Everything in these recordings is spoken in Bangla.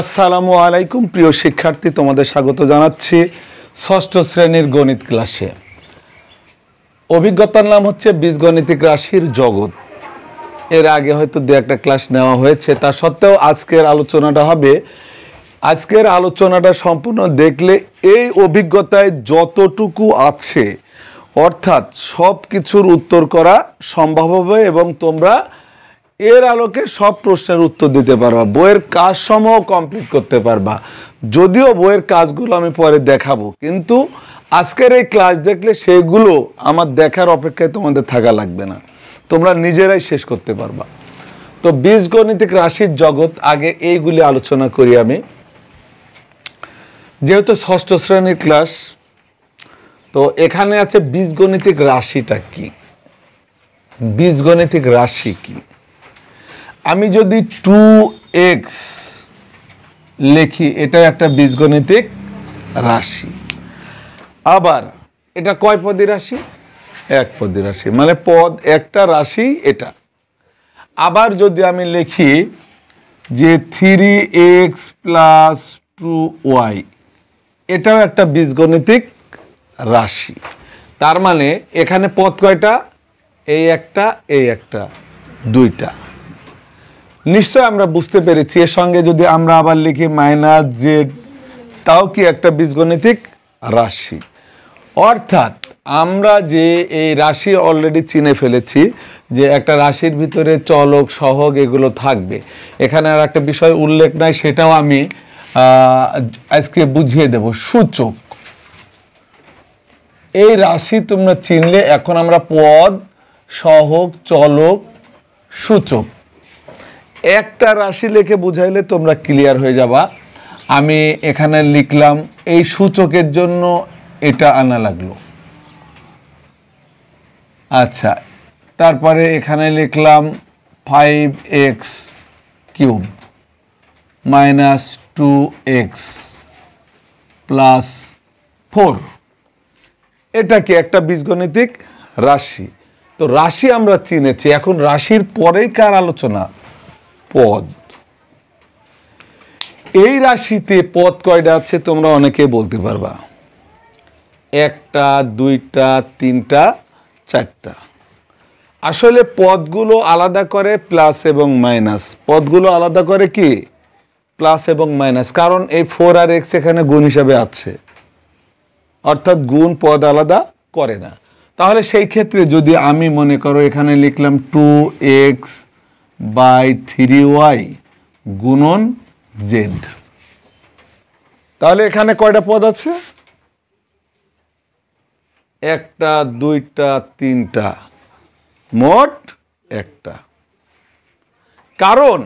আসসালামু আলাইকুম প্রিয় শিক্ষার্থী, তোমাদের স্বাগত জানাচ্ছি ষষ্ঠ শ্রেণীর গণিত ক্লাসে। অভিজ্ঞতার নাম হচ্ছে বীজগণিতিক রাশির জগৎ। এর আগে হয়তো দু একটা ক্লাস নেওয়া হয়েছে, তা সত্ত্বেও আজকের আলোচনাটা সম্পূর্ণ দেখলে এই অভিজ্ঞতায় যতটুকু আছে অর্থাৎ সব কিছুর উত্তর করা সম্ভব হবে এবং তোমরা এর আলোকে সব প্রশ্নের উত্তর দিতে পারবা, বইয়ের কাজ সমূহ কমপ্লিট করতে পারবা। যদিও বইয়ের কাজগুলো আমি পরে দেখাবো, কিন্তু আজকের এই ক্লাস দেখলে সেগুলো আমার দেখার অপেক্ষায় তোমাদের থাকা লাগবে না, তোমরা নিজেরাই শেষ করতে পারবা। তো বীজগণিতিক রাশির জগৎ, আগে এইগুলি আলোচনা করি আমি। যেহেতু ষষ্ঠ শ্রেণীর ক্লাস, তো এখানে আছে বীজগণিতিক রাশিটা কি, বীজগণিতিক রাশি কি। আমি যদি 2x লিখি, এটা একটা বীজগণিতিক রাশি। আবার এটা কয় পদী রাশি? এক পদী রাশি, মানে পদ একটা, রাশি এটা। আবার যদি আমি লিখি যে 3x + 2y, এটাও একটা বীজগণিতিক রাশি। তার মানে এখানে পদ কয়টা? এই একটা, দুইটা। নিশ্চয় আমরা বুঝতে পেরেছি। এর সঙ্গে যদি আমরা আবার লিখি -z, তাও কি একটা বীজগণিতিক রাশি। অর্থাৎ আমরা যে এই রাশি অলরেডি চিনে ফেলেছি যে একটা রাশির ভিতরে চলক, সহগ এগুলো থাকবে। এখানে আর একটা বিষয় উল্লেখ নাই, সেটাও আমি আজকে বুঝিয়ে দেব। সূচক, এই রাশি তোমরা চিনলে এখন আমরা পদ, সহগ, চলক, সূচক একটা রাশি লিখে বুঝাইলে তোমরা ক্লিয়ার হয়ে যাবা। আমি এখানে লিখলাম, এই সূচকের জন্য এটা আনা লাগলো। আচ্ছা, তারপরে এখানে লিখলাম 5x³ - 2x + 4, এটা কি একটা বীজগণিতিক রাশি। তো রাশি আমরা চিনেছি, এখন রাশির পরেই কার আলোচনা? পদ। এই রাশিতে পদ কয়টা আছে তোমরা অনেকে বলতে পারবা? একটা, দুইটা, তিনটা, চারটা। আসলে পদগুলো আলাদা করে প্লাস এবং মাইনাস। পদগুলো আলাদা করে কি? প্লাস এবং মাইনাস। কারণ এই 4 আর x এখানে গুণ হিসাবে আছে, অর্থাৎ গুণ পদ আলাদা করে না। তাহলে সেই ক্ষেত্রে যদি আমি মনে করো এখানে লিখলাম 2x/3y গুণন z, তাহলে এখানে কয়টা পদ আছে? একটা, দুইটা, তিনটা, মোট একটা। কারণ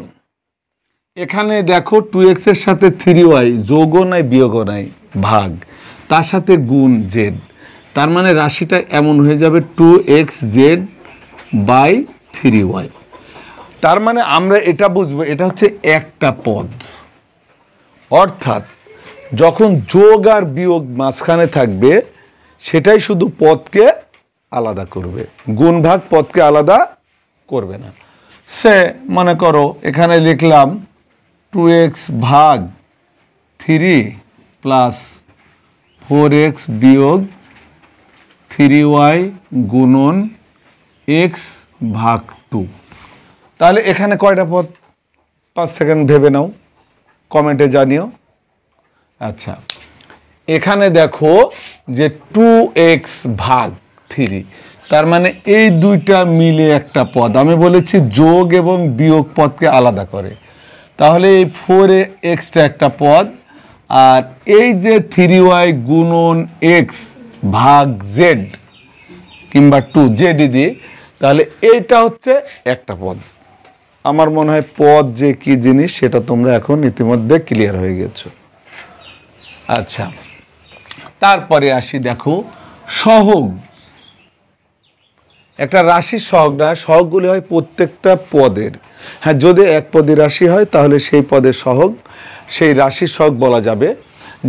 এখানে দেখো 2x এর সাথে 3y যোগও নাই, বিয়োগও নাই, ভাগ, তার সাথে গুণ z। তার মানে রাশিটা এমন হয়ে যাবে 2xz/3y। তার মানে আমরা এটা বুঝবো, এটা হচ্ছে একটা পদ। অর্থাৎ যখন যোগ আর বিয়োগ মাঝখানে থাকবে, সেটাই শুধু পদকে আলাদা করবে, গুণ ভাগ পদকে আলাদা করবে না। সে মনে করো এখানে লিখলাম 2x/3 + 4x - 3y x/2। তাহলে এখানে কয়টা পদ? 5 সেকেন্ড ভেবে নাও, কমেন্টে জানিও। আচ্ছা, এখানে দেখো যে 2x/3, তার মানে এই দুইটা মিলে একটা পদ। আমি বলেছি যোগ এবং বিয়োগ পদকে আলাদা করে, তাহলে এই 4x একটা পদ, আর এই যে 3y গুণন x/z কিংবা 2z দিয়ে, তাহলে এইটা হচ্ছে একটা পদ। আমার মনে হয় পদ যে কি জিনিস সেটা তোমরা এখন ইতিমধ্যে ক্লিয়ার হয়ে গেছো। আচ্ছা, তারপরে আসি, দেখো সহগ। একটা রাশির সহগ না, সহগগুলি হয় প্রত্যেকটা পদের। হ্যাঁ, যদি এক পদী রাশি হয় তাহলে সেই পদের সহগ, সেই রাশির সহগ বলা যাবে।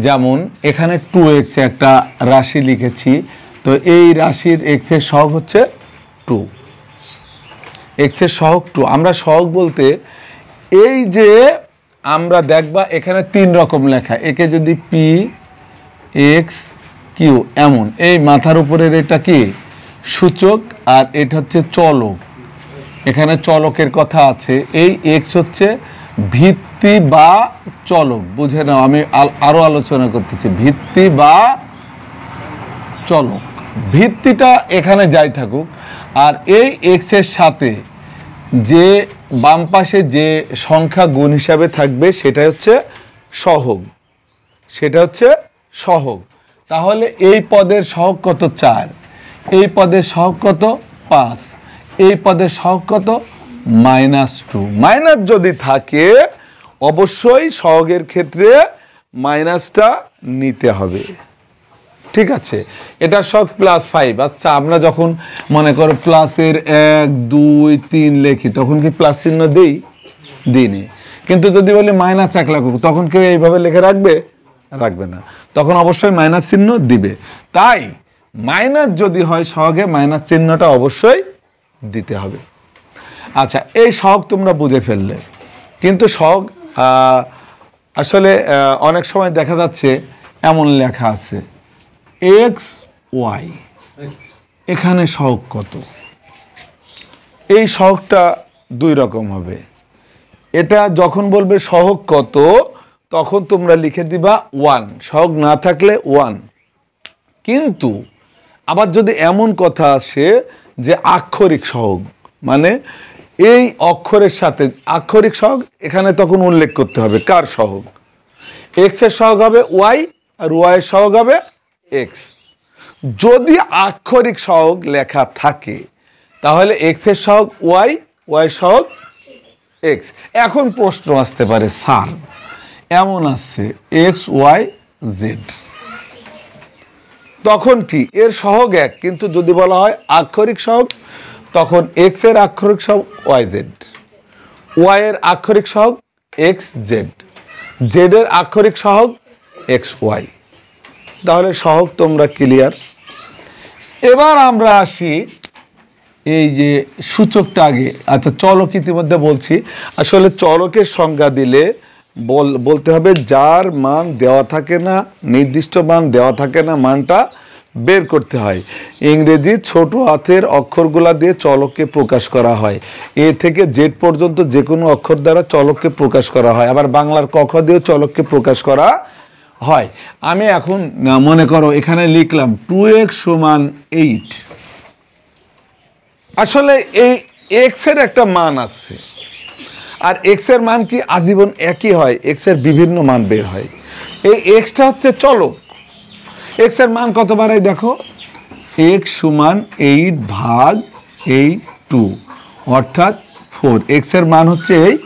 যেমন এখানে 2x একটা রাশি লিখেছি, তো এই রাশির x এর সহগ হচ্ছে 2, x এর সহগ 2। আমরা সহগ বলতে এই যে আমরা দেখবা এখানে 3 রকম লেখা, একে যদি পি এক্স কিউ এমন, এই মাথার উপরের এটা কি সূচক আর এটা হচ্ছে চলক, এখানে চলকের কথা আছে। এই এক্স হচ্ছে ভিত্তি বা চলক, বুঝে নাও, আমি আরো আলোচনা করতেছি। ভিত্তি বা চলক, ভিত্তিটা এখানে যাই থাকুক, আর এই এক্স এর সাথে যে বাম পাশে যে সংখ্যা গুণ হিসাবে থাকবে সেটা হচ্ছে সহগ, সেটা হচ্ছে সহগ। তাহলে এই পদের সহগ কত 4, এই পদের সহগ কত 5, এই পদের সহগ কত -2। মাইনাস যদি থাকে অবশ্যই সহগের ক্ষেত্রে মাইনাসটা নিতে হবে, ঠিক আছে। এটা সহগ +5। আচ্ছা, আমরা যখন মনে করো প্লাসের 1 2 3 লিখি তখন কি প্লাস চিহ্ন দিইনি, কিন্তু যদি বলি -1 লাখ তখন কেউ এইভাবে লিখে রাখবে না, তখন অবশ্যই মাইনাস চিহ্ন দিবে। তাই মাইনাস যদি হয় সহগে মাইনাস চিহ্নটা অবশ্যই দিতে হবে। আচ্ছা, এই সহগ তোমরা বুঝে ফেললে, কিন্তু সহগ আসলে অনেক সময় দেখা যাচ্ছে এমন লেখা আছে এক্স ওয়াই, এখানে সহগ কত? এই সহগটা 2 রকম হবে। এটা যখন বলবে সহগ কত তখন তোমরা লিখে দিবা 1, সহগ না থাকলে 1। কিন্তু আবার যদি এমন কথা আসে যে আক্ষরিক সহগ, মানে এই অক্ষরের সাথে আক্ষরিক সহগ, এখানে তখন উল্লেখ করতে হবে কার সহগ। এক্স এর সহগ হবে ওয়াই আর ওয়াই এর সহগ হবে এক্স। যদি আক্ষরিক সহগ লেখা থাকে তাহলে এক্স এর সহগ ওয়াই, ওয়াই সহগ এক্স। এখন প্রশ্ন আসতে পারে, স্যার এমন আসছে এক্স ওয়াই জেড, তখন কি এর সহগ এক, কিন্তু যদি বলা হয় আক্ষরিক সহগ তখন এক্স এর আক্ষরিক সহগ ওয়াই জেড, ওয়াই এর আক্ষরিক সহগ এক্স জেড, জেড এর আক্ষরিক সহগ এক্স ওয়াই। তাহলে সহগ তোমরা ক্লিয়ার। এবার আমরা আসি এই যে সূচকটা আগে। আচ্ছা, চলক ইতিমধ্যে বলছি। আসলে চলকের সংজ্ঞা দিলে বলতে হবে যার মান দেওয়া থাকে না, নির্দিষ্ট মান দেওয়া থাকে না, মানটা বের করতে হয়। ইংরেজি ছোট হাতের অক্ষরগুলা দিয়ে চলককে প্রকাশ করা হয়, এ থেকে জেড পর্যন্ত যে কোনো অক্ষর দ্বারা চলককে প্রকাশ করা হয়। আবার বাংলার ক খ দিয়েও চলককে প্রকাশ করা হয়। আমি এখন মনে করো এখানে লিখলাম 2x = 8। আসলে এই এক্স এর একটা মান আছে, আর এক্স এর মান কি আজীবন একই হয়? এক্স এর বিভিন্ন মান বের হয়। এই এক্সটা হচ্ছে চলক, এক্স এর মান কত বাড়াই দেখো, x = 8/2 অর্থাৎ 4। এক্স এর মান হচ্ছে এই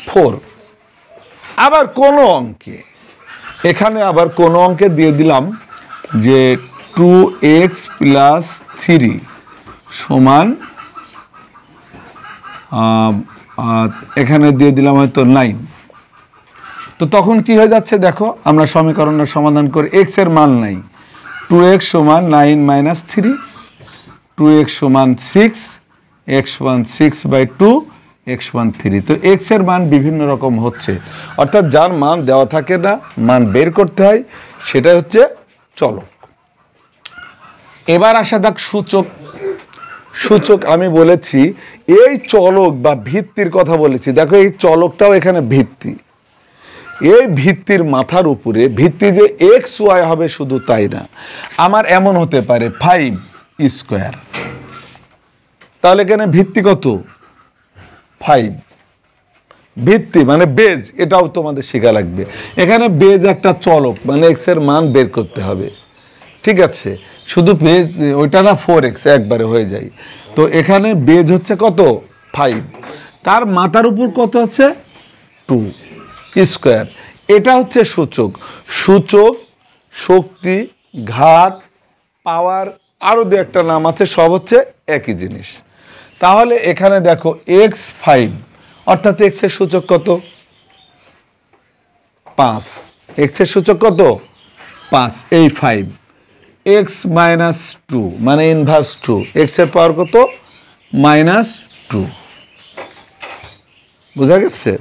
4। আবার কোন অঙ্কে, এখানে আবার কোন অঙ্কে দিয়ে দিলাম যে 2x + 3 এখানে দিয়ে দিলাম হয়তো 9। তো তখন কি হয়ে যাচ্ছে দেখো, আমরা সমীকরণটা সমাধান করি। এক্স এর মান নাই, 2x = 9 - 3, 2x = 6, x = 6/2, x = 3। তো এক্স এর মান বিভিন্ন রকম হচ্ছে, অর্থাৎ যার মান দেওয়া থাকে না, মান বের করতে হয়, সেটা হচ্ছে চলক। এবার আসা যাক সূচক। সূচক আমি বলেছি এই চলক বা ভিত্তির কথা বলেছি। দেখো এই চলকটাও এখানে ভিত্তি, এই ভিত্তির মাথার উপরে ভিত্তি যে এক্স ওয়াই হবে শুধু তাই না, আমার এমন হতে পারে 5²। তাহলে এখানে ভিত্তি কত? 5। ভিত্তি মানে বেজ, এটাও তোমাদের শেখা লাগবে। এখানে বেজ একটা চলক, মানে এক্স এর মান বের করতে হবে, ঠিক আছে। শুধু বেজ ওইটা না 4x একবারে হয়ে যায়। তো এখানে বেজ হচ্ছে কত? 5, তার মাথার উপর কত আছে? 2²। এটা হচ্ছে সূচক। সূচক, শক্তি, ঘাত, পাওয়ার, আরো দু একটা নাম আছে, সব হচ্ছে একই জিনিস। তাহলে এখানে দেখো x5 অর্থাৎ x এর সূচক কত? 5। x এর সূচক কত? 5। এই 5, x - 2 মানে ইনভার্স 2, x এর পাওয়ার কত? -2। বুঝা গেছে?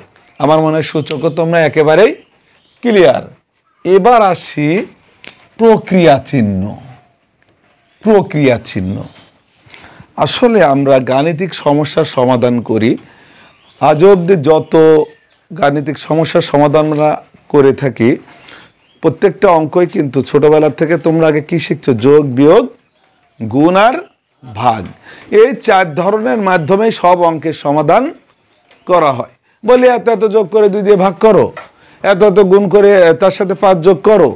আমার মনে হয় সূচকও তোমরা একেবারেই ক্লিয়ার। এবার আসি প্রক্রিয়া চিহ্ন। প্রক্রিয়া চিহ্ন আসলে আমরা গাণিতিক সমস্যার সমাধান করি, আজ অবধি যত গাণিতিক সমস্যার সমাধান আমরা করে থাকি প্রত্যেকটা অঙ্কই কিন্তু ছোটবেলা থেকে তোমরা আগে কি শিখছো? যোগ, বিয়োগ, গুণ আর ভাগ। এই 4 ধরনের মাধ্যমেই সব অঙ্কের সমাধান করা হয়। বলি এত এত যোগ করে 2 দিয়ে ভাগ করো, এত এত গুণ করে তার সাথে 5 যোগ করো,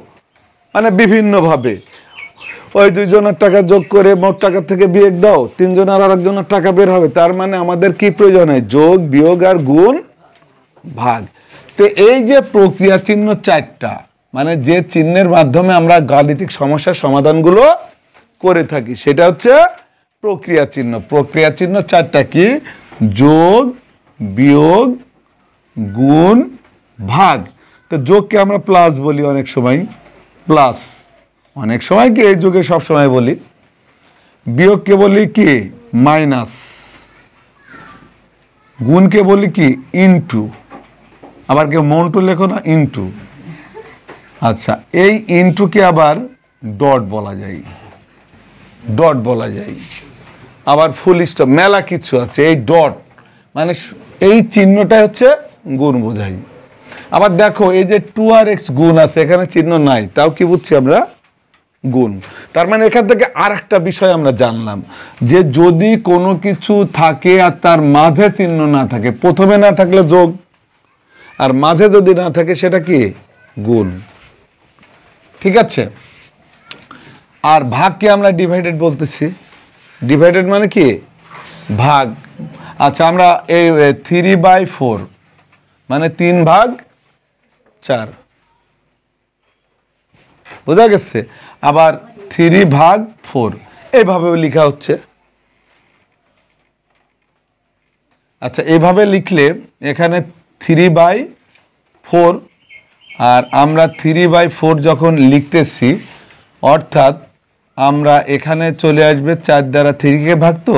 মানে বিভিন্নভাবে। ওই 2 জনের টাকা যোগ করে মোট টাকা থেকে বিয়োগ দাও, 3 জনের আর একজনের টাকা বের হবে। তার মানে আমাদের কি প্রয়োজন হয়? যোগ, বিয়োগ আর গুণ, ভাগ। তো এই যে প্রক্রিয়া চিহ্ন 4টা, মানে যে চিহ্নের মাধ্যমে আমরা গাণিতিক সমস্যার সমাধানগুলো করে থাকি সেটা হচ্ছে প্রক্রিয়া চিহ্ন। প্রক্রিয়া চিহ্ন 4টা কি? যোগ, বিয়োগ, গুণ, ভাগ। তো যোগকে আমরা প্লাস বলি অনেক সময়, প্লাস। অনেক সময় কি এই যুগে সব সময় বলি। বিয়োগকে বলি কি? মাইনাস। গুণকে বলি কি? ইনটু। আবার কেউ মন্টু লেখো না, ইনটু। আচ্ছা, এই ইনটুকে আবার ডট বলা যায়, ডট বলা যায়। আবার ফুল স্টপ, মেলা কিছু আছে। এই ডট মানে এই চিহ্নটা হচ্ছে গুণ বোঝাই। আবার দেখো এই যে 2rx গুণ আছে, এখানে চিহ্ন নাই, তাও কি বুঝছি আমরা? গুণ। তার মানে এখান থেকে আর একটা বিষয় আমরা জানলাম যে যদি কোনো কিছু থাকে আর তার মাঝে চিহ্ন না থাকে, প্রথমে না থাকলে যোগ, আর মাঝে যদি না থাকে সেটা কি? গুণ। ঠিক আছে। আর ভাগকে আমরা ডিভাইডেড বলতেছি। ডিভাইডেড মানে কি? ভাগ। আচ্ছা, আমরা এই 3/4 মানে 3/4 বোঝা গেছে। আবার 3/4 এইভাবেও লেখা হচ্ছে। আচ্ছা, এইভাবে লিখলে এখানে 3/4, আর আমরা 3/4 যখন লিখতেছি অর্থাৎ আমরা এখানে চলে আসবে 4 দ্বারা 3কে ভাগ। তো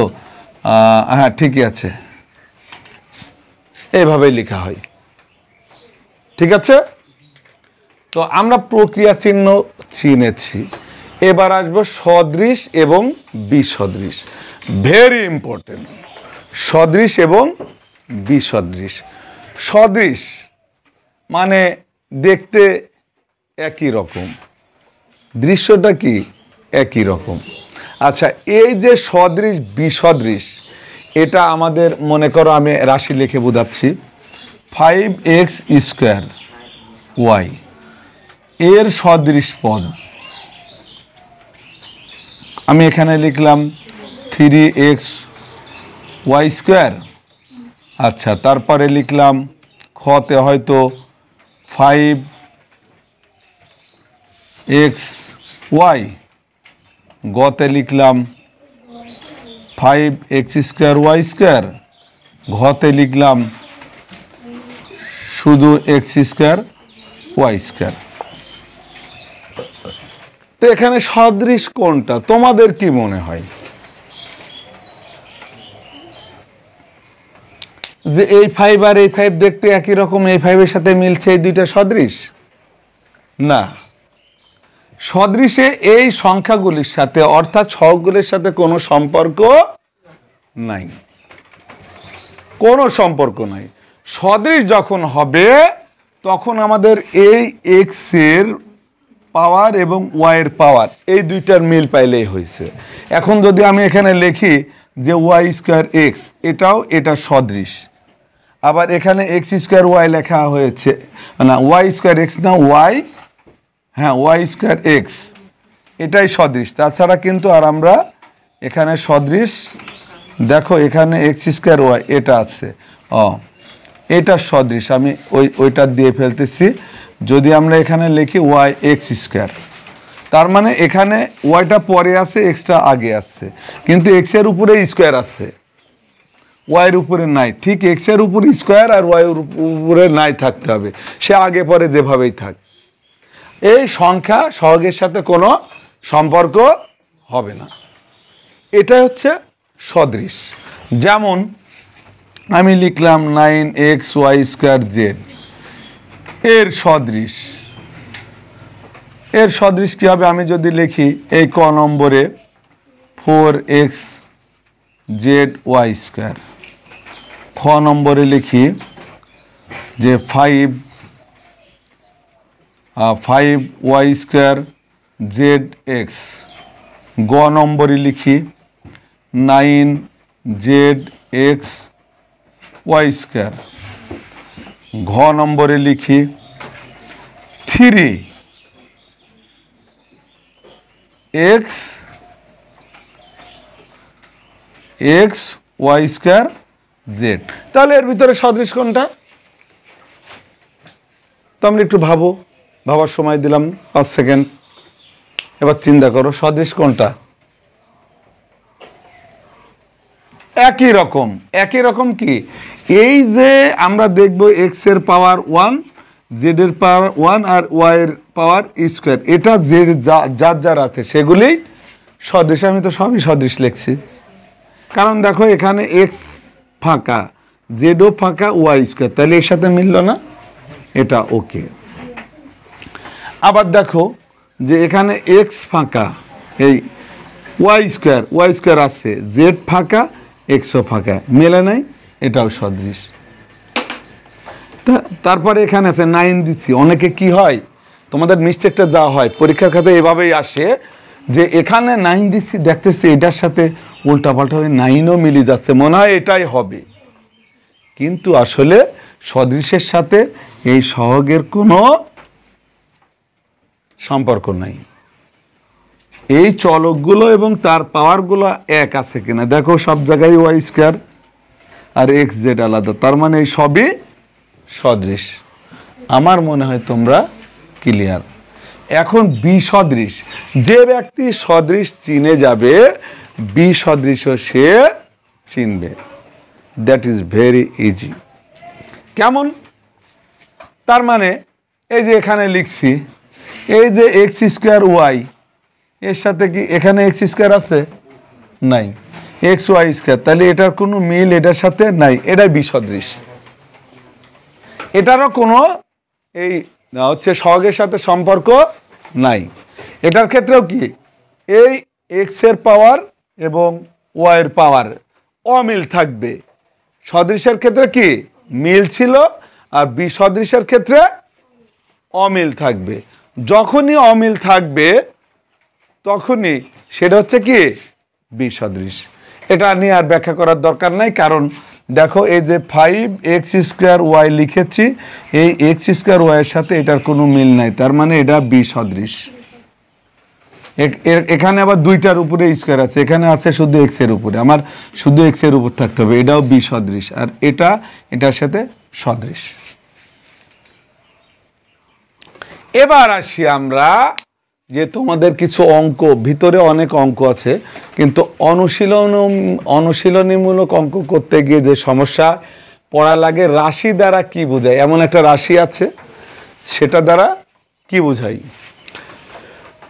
হ্যাঁ, ঠিকই আছে, এইভাবেই লেখা হয়। ঠিক আছে। তো আমরা প্রক্রিয়া চিহ্ন চিনেছি। এবার আসবো সদৃশ এবং বিসদৃশ। ভেরি ইম্পর্টেন্ট, সদৃশ এবং বিসদৃশ। সদৃশ মানে দেখতে একই রকম, দৃশ্যটা কি? একই রকম। আচ্ছা, এই যে সদৃশ বিসদৃশ, এটা আমাদের মনে করো আমি রাশি লিখে বোঝাচ্ছি। 5x² y এর সদৃশ পদ আমি এখানে লিখলাম 3xy²। আচ্ছা, তারপরে লিখলাম খতে হয়তো 5xy, গতে লিখলাম 5x²y², ঘতে লিখলাম শুধু x²y²। তো এখানে সদৃশ কোনটা তোমাদের কি মনে হয়? যে এই 5 আর এই 5 দেখতে একই রকম, এই 5 এর সাথে মিলছে, এই দুইটা সদৃশ না। সদৃশে এই সংখ্যাগুলির সাথে অর্থাৎ সহগগুলির সাথে কোনো সম্পর্ক নাই, কোনো সম্পর্ক নাই। সদৃশ যখন হবে তখন আমাদের এই x এর পাওয়ার এবং y এর পাওয়ার এই দুইটার মিল পাইলেই হয়েছে। এখন যদি আমি এখানে লিখি যে y²x, এটাও এটা সদৃশ। আবার এখানে x²y লেখা হয়েছে, না y²x না y, হ্যাঁ y²x, এটাই সদৃশ। তাছাড়া কিন্তু আর আমরা এখানে সদৃশ দেখো এখানে x²y এটা আছে, এটা সদৃশ, আমি ওইটা দিয়ে ফেলতেছি। যদি আমরা এখানে লিখি y(x²), তার মানে এখানে ওয়াইটা পরে আছে, এক্সটা আগে আছে, কিন্তু এক্স এর উপরে স্কোয়ার আছে, ওয়াইয়ের উপরে নাই। ঠিক এক্স এর উপরে স্কোয়ার আর ওয়াইয়ের উপরে নাই থাকতে হবে, সে আগে পরে যেভাবেই থাক। এই সংখ্যা সহগের সাথে কোনো সম্পর্ক হবে না, এটা হচ্ছে সদৃশ। যেমন আমি লিখলাম 9xy² জেড এর সদৃশ। এর সদৃশ কি হবে? আমি যদি লিখি এই ক নম্বরে 4xzy², খ নম্বরে লিখি যে 5y²zx, গ নম্বরে লিখি 9zxy², ঘ নম্বরে লিখি 3xy²z। তাহলে এর ভিতরে সদৃশ কোনটা? তোমরা একটু ভাবো, ভাবার সময় দিলাম 5 সেকেন্ড। এবার চিন্তা করো সদৃশ কোনটা? একই রকম। একই রকম কি? এই যে আমরা দেখব এক্স এর পাওয়ার 1, জেড এর পাওয়ার 1 আর ওয়াই এর পাওয়ার স্কোয়ার, এটা যে যার আছে সেগুলি সদৃশ। আমি তো সবই সদৃশ লিখছি, কারণ দেখো এখানে এক্স ফাঁকা, জেডও ফাঁকা, ওয়াই², তাহলে এর সাথে মিলল না, এটা ওকে। আবার দেখো যে এখানে এক্স ফাঁকা, এই ওয়াই² আছে, জেড ফাঁকা, এক্সও ফাঁকা, মেলে নাই, এটাও সদৃশ। তারপরে এখানে আছে 9 দিচ্ছি। অনেকে কি হয়, তোমাদের মিস্টেকটা যা হয় পরীক্ষার খাতে এভাবেই আসে যে এখানে 9 দিচ্ছি, দেখতেছি এটার সাথে উল্টাপাল্টা হয়ে 9ও মিলে যাচ্ছে, মনে হয় এটাই হবে, কিন্তু আসলে সদৃশের সাথে এই সহগের কোনো সম্পর্ক নাই। এই চলকগুলো এবং তার পাওয়ারগুলো এক আছে কিনা দেখো, সব জায়গায় ওয়াই² আর এক্স জেড আলাদা, তার মানে এই সবই সদৃশ। আমার মনে হয় তোমরা ক্লিয়ার। এখন বি সদৃশ, যে ব্যক্তি সদৃশ চিনে যাবে বি সদৃশও সে চিনবে। That is very easy. কেমন? তার মানে এই যে এখানে লিখছি, এই যে x²y, এর সাথে কি এখানে x² আছে? নাই। xy², তাহলে এটার কোনো মিল এটার সাথে নাই, এটাই বিসদৃশ। এটারও কোনো এই হচ্ছে সহগের সাথে সম্পর্ক নাই। এটার ক্ষেত্রেও কি এই x এর পাওয়ার এবং y এর পাওয়ার অমিল থাকবে। সদৃশের ক্ষেত্রে কি মিল ছিল, আর বিসদৃশের ক্ষেত্রে অমিল থাকবে। যখনই অমিল থাকবে তখনই সেটা হচ্ছে কি বিসদৃশ। এটা নিয়ে আর ব্যাখ্যা করার দরকার নাই, কারণ দেখো এই যে 5x²y লিখেছি, এই x²y এর সাথে এটার কোনো মিল নাই, তার মানে এটা বিসদৃশ। এখানে আবার দুইটার উপরে স্কোয়ার আছে, এখানে আছে শুধু x এর উপরে, আমার শুধু x এর উপর থাকতে হবে, এটাও বিসদৃশ, আর এটার সাথে সদৃশ। এবার আসি আমরা যে তোমাদের কিছু অঙ্ক, ভিতরে অনেক অঙ্ক আছে, কিন্তু অনুশীলনীমূলক অঙ্ক করতে গিয়ে যে সমস্যা পড়া লাগে, রাশি দ্বারা কি বোঝায়, এমন একটা রাশি আছে সেটা দ্বারা কি বোঝাই।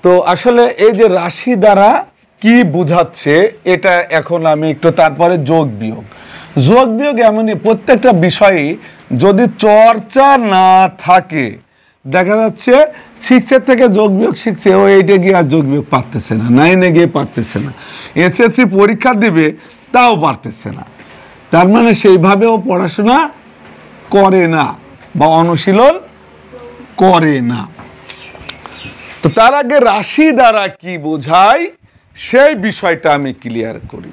তো আসলে এই যে রাশি দ্বারা কি বোঝাচ্ছে এটা এখন আমি একটু, তারপরে যোগ বিয়োগ এমনই প্রত্যেকটা বিষয়ে যদি চর্চা না থাকে, দেখা যাচ্ছে 6 থেকে যোগ বিয়োগ শিখছে, ও 8-এ গিয়ে আর যোগ বিয়োগ পারতেছে না, 9-এ গিয়ে পারতেছে না, এসএসসি পরীক্ষা দিবে তাও পারতেছে না, তার মানে সেইভাবেও পড়াশোনা করে না বা অনুশীলন করে না। তো তার আগে রাশি দ্বারা কি বোঝায় সেই বিষয়টা আমি ক্লিয়ার করি।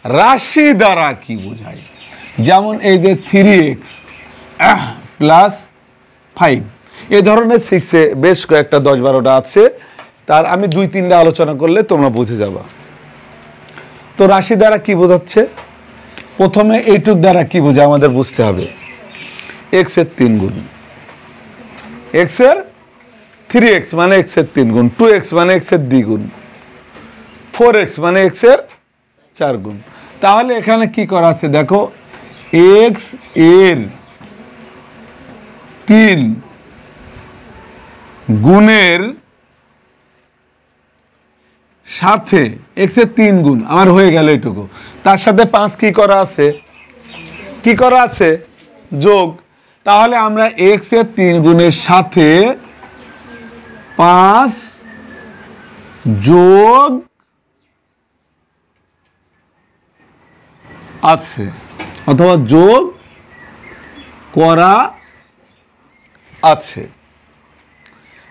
রাশি দ্বারা কি বোঝায়, যেমন এই যে 3x + 5, এই ধরনের 6-এ বেশ কয়েকটা 10-12টা আছে, তার আমি 2-3টা আলোচনা করলে তোমরা বুঝে যাবা। তো রাশি দ্বারা কি বোঝাচ্ছে, প্রথমে এইটুক দ্বারা কি বোঝায় আমাদের বুঝতে হবে। x এর 3 গুণ, x এর 3x মানে x এর 3 গুণ, 2x মানে x এর 2 গুণ, 4x মানে x এর 4 গুণ। তাহলে এখানে কি করা আছে দেখো, x এর 3 গুণের সাথে x এর 3 গুণ আমার হয়ে গেল এটুকু, তার সাথে 5 কি করা আছে, কি করা আছে? যোগ। তাহলে আমরা x এর 3 গুণের সাথে 5 যোগ আছে অথবা যোগ করা আছে।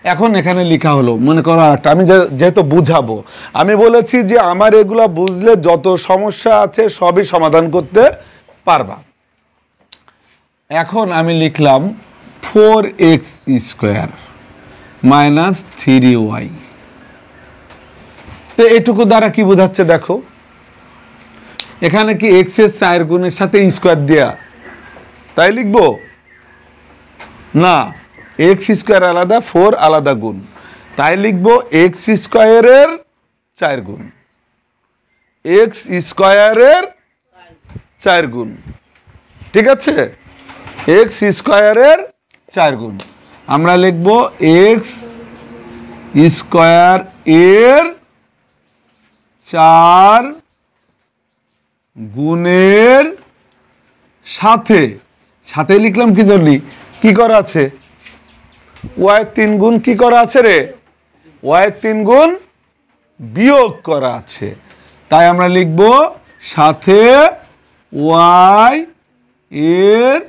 এখন এখানে লেখা হলো, মনে করো একটা, আমি যেহেতু বুঝাবো, আমি বলেছি যে আমার এগুলা বুঝলে যত সমস্যা আছে সবই সমাধান করতে পারবা। এখন আমি লিখলাম 4x স্কোয়ার মাইনাস 3y। তো এটুকু দ্বারা কি বোঝাচ্ছে দেখো, এখানে কি x এর 4 গুণের সাথে স্কোয়ার দেয়া, তাই লিখবো না, x স্কোয়ার আলাদা, 4 আলাদা গুণ, তাই লিখবো x স্কোয়ারের 4 গুণ, x স্কোয়ারের 4 গুণ। ঠিক আছে, x স্কোয়ারের 4 গুণ। আমরা লিখবো x স্কোয়ার এর 4 গুণের সাথে, সাথে লিখলাম কি জন্য, কি করা আছে? y 3 গুণ কি করা আছে রে? y 3 গুণ বিয়োগ করা আছে। তাই আমরা লিখব সাথে y এর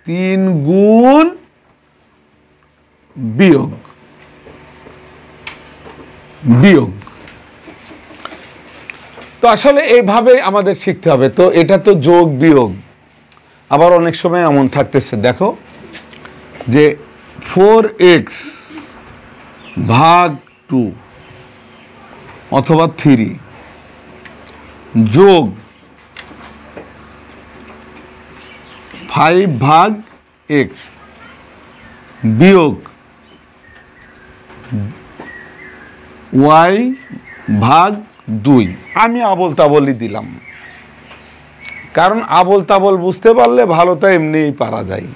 3 গুণ বিয়োগ, বিয়োগ। তো আসলে এইভাবে আমাদের শিখতে হবে। তো এটা তো যোগ বিয়োগ, আবার অনেক সময় এমন থাকতেছে দেখো যে 4x ভাগ 2 অথবা 3 যোগ 5 ভাগ x বিয়োগ y ভাগ 2। আমি আবল তাবলই দিলাম, কারণ আবল তাবল বুঝতে পারলে ভালো তো এমনিই পারা যায়।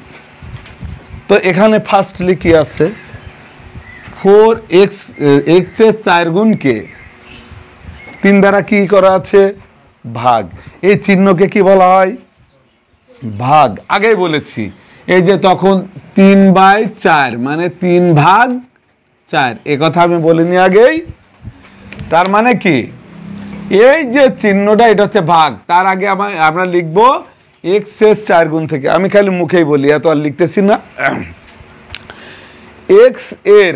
তো এখানে ফার্স্টলি কি আছে, 4x, x এর 4 গুণকে 3 দ্বারা কি করা আছে? ভাগ। এই চিহ্নকে কি বলা হয়? ভাগ। আগেই বলেছি, এই যে তখন 3/4 মানে 3 ভাগ 4, এ কথা আমি বলিনি আগেই। তার মানে কি, এই যে চিহ্নটা এটা হচ্ছে ভাগ, তার আগে আমরা লিখবো x এর 4 গুণ থেকে। আমি খালি মুখেই বলি, এত আর লিখতেছি না। x এর